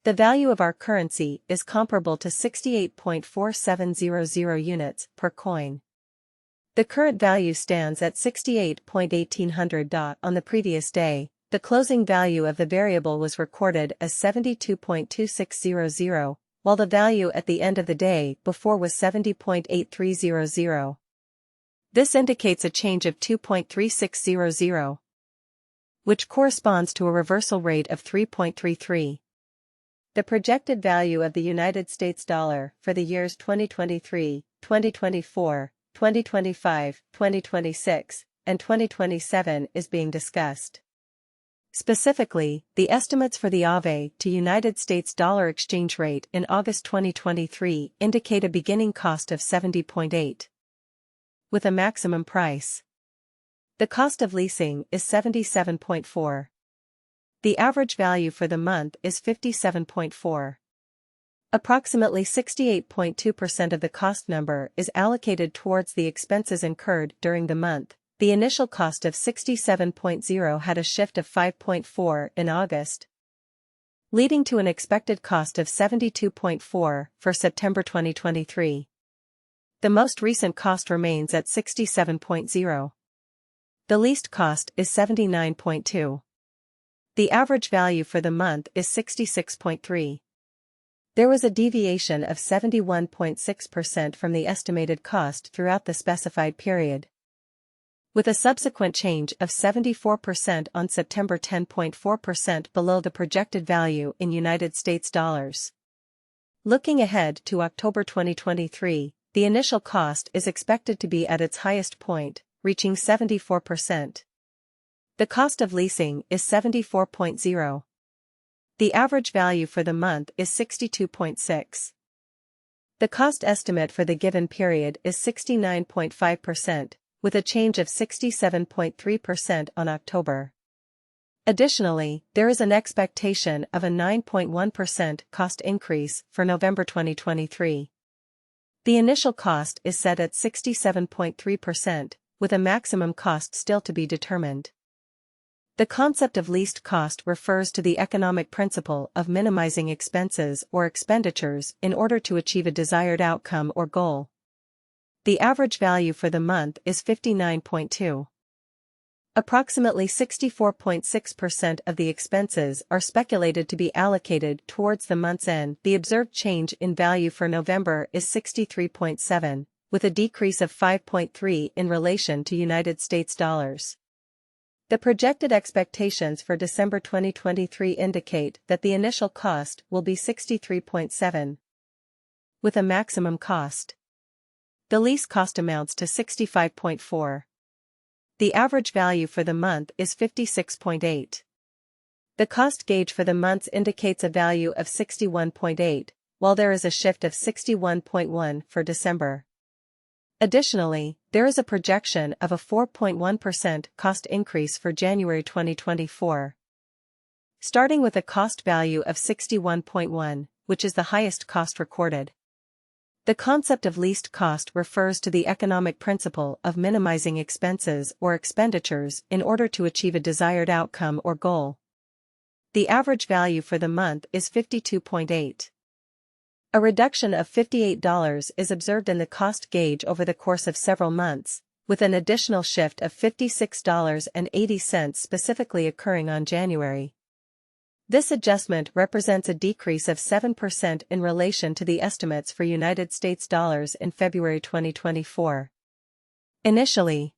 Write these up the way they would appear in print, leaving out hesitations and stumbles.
The value of our currency is comparable to 68.4700 units per coin. The current value stands at 68.1800. On the previous day, the closing value of the variable was recorded as 72.2600, while the value at the end of the day before was 70.8300. This indicates a change of 2.3600, which corresponds to a reversal rate of 3.33. The projected value of the United States dollar for the years 2023, 2024, 2025, 2026, and 2027 is being discussed. Specifically, the estimates for the Aave to United States dollar exchange rate in August 2023 indicate a beginning cost of 70.8, with a maximum price. The cost of leasing is 77.4. The average value for the month is 57.4. Approximately 68.2% of the cost number is allocated towards the expenses incurred during the month. The initial cost of 67.0 had a shift of 5.4 in August, leading to an expected cost of 72.4 for September 2023. The most recent cost remains at 67.0. The least cost is 79.2. The average value for the month is 66.3. There was a deviation of 71.6% from the estimated cost throughout the specified period, with a subsequent change of 74% on September, 10.4% below the projected value in United States dollars. Looking ahead to October 2023, the initial cost is expected to be at its highest point, reaching 74%. The cost of leasing is 74.0. The average value for the month is 62.6. The cost estimate for the given period is 69.5%. With a change of 67.3% on October. Additionally, there is an expectation of a 9.1% cost increase for November 2023. The initial cost is set at 67.3%, with a maximum cost still to be determined. The concept of least cost refers to the economic principle of minimizing expenses or expenditures in order to achieve a desired outcome or goal. The average value for the month is 59.2. Approximately 64.6% of the expenses are speculated to be allocated towards the month's end. The observed change in value for November is 63.7, with a decrease of 5.3 in relation to United States dollars. The projected expectations for December 2023 indicate that the initial cost will be 63.7, with a maximum cost. The lease cost amounts to 65.4. The average value for the month is 56.8. The cost gauge for the months indicates a value of 61.8, while there is a shift of 61.1 for December. Additionally, there is a projection of a 4.1% cost increase for January 2024. Starting with a cost value of 61.1, which is the highest cost recorded. The concept of least cost refers to the economic principle of minimizing expenses or expenditures in order to achieve a desired outcome or goal. The average value for the month is 52.8. A reduction of $58 is observed in the cost gauge over the course of several months, with an additional shift of $56.80 specifically occurring on January. This adjustment represents a decrease of 7% in relation to the estimates for United States dollars in February 2024. Initially,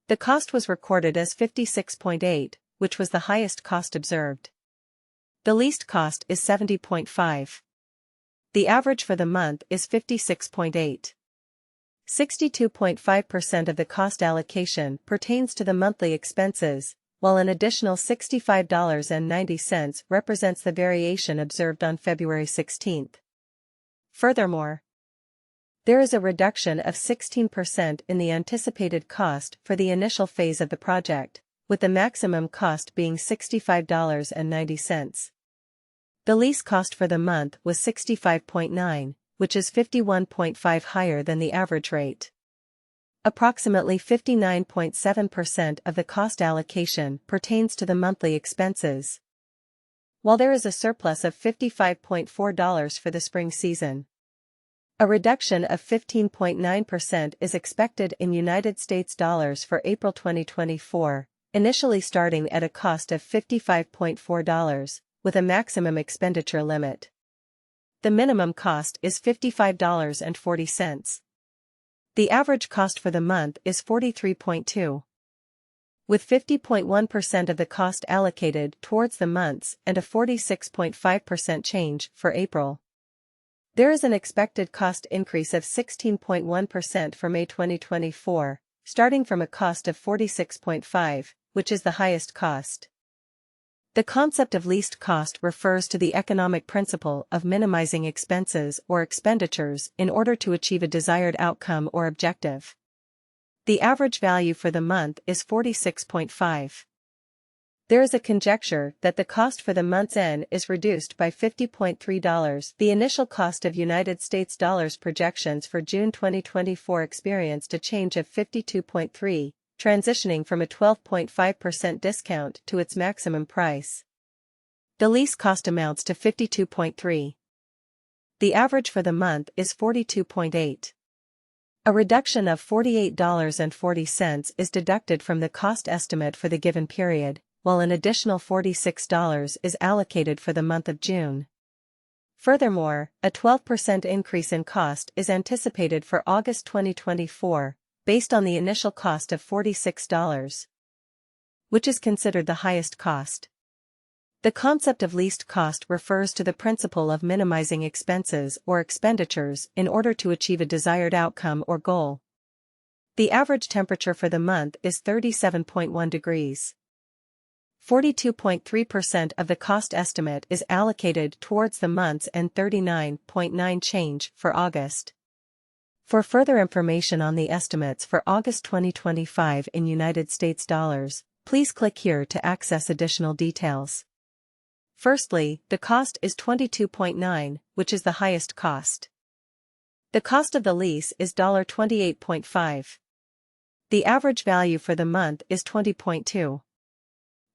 the cost was recorded as 56.8, which was the highest cost observed. The least cost is 70.5. The average for the month is 56.8. 62.5% of the cost allocation pertains to the monthly expenses, while an additional $65.90 represents the variation observed on February 16. Furthermore, there is a reduction of 16% in the anticipated cost for the initial phase of the project, with the maximum cost being $65.90. The lease cost for the month was 65.9, which is 51.5 higher than the average rate. Approximately 59.7% of the cost allocation pertains to the monthly expenses, while there is a surplus of $55.4 for the spring season. A reduction of 15.9% is expected in United States dollars for April 2024, initially starting at a cost of $55.4, with a maximum expenditure limit. The minimum cost is $55.40. The average cost for the month is $43.2. With 50.1% of the cost allocated towards the months and a 46.5% change for April. There is an expected cost increase of 16.1% for May 2024, starting from a cost of $46.5, which is the highest cost. The concept of least cost refers to the economic principle of minimizing expenses or expenditures in order to achieve a desired outcome or objective. The average value for the month is $46.5. There is a conjecture that the cost for the month's end is reduced by $50.3. The initial cost of United States dollars projections for June 2024 experienced a change of 52.3, transitioning from a 12.5% discount to its maximum price. The lease cost amounts to 52.3. The average for the month is 42.8. A reduction of $48.40 is deducted from the cost estimate for the given period, while an additional $46 is allocated for the month of June. Furthermore, a 12% increase in cost is anticipated for August 2024, based on the initial cost of $46, which is considered the highest cost. The concept of least cost refers to the principle of minimizing expenses or expenditures in order to achieve a desired outcome or goal. The average temperature for the month is 37.1 degrees. 42.3% of the cost estimate is allocated towards the months and 39.9% change for August. For further information on the estimates for August 2025 in United States dollars, please click here to access additional details. Firstly, the cost is $22.9, which is the highest cost. The cost of the lease is $28.5. The average value for the month is $20.2.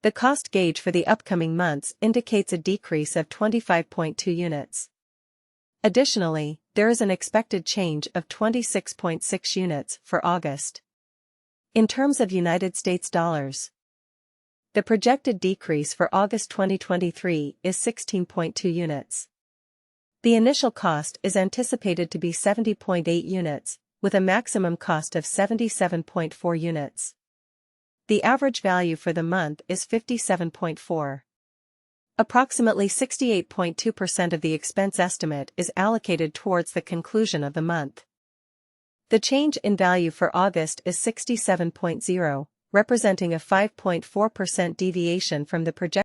The cost gauge for the upcoming months indicates a decrease of 25.2 units. Additionally, there is an expected change of 26.6 units for August. In terms of United States dollars, the projected decrease for August 2023 is 16.2 units. The initial cost is anticipated to be 70.8 units, with a maximum cost of 77.4 units. The average value for the month is 57.4. Approximately 68.2% of the expense estimate is allocated towards the conclusion of the month. The change in value for August is 67.0, representing a 5.4% deviation from the projected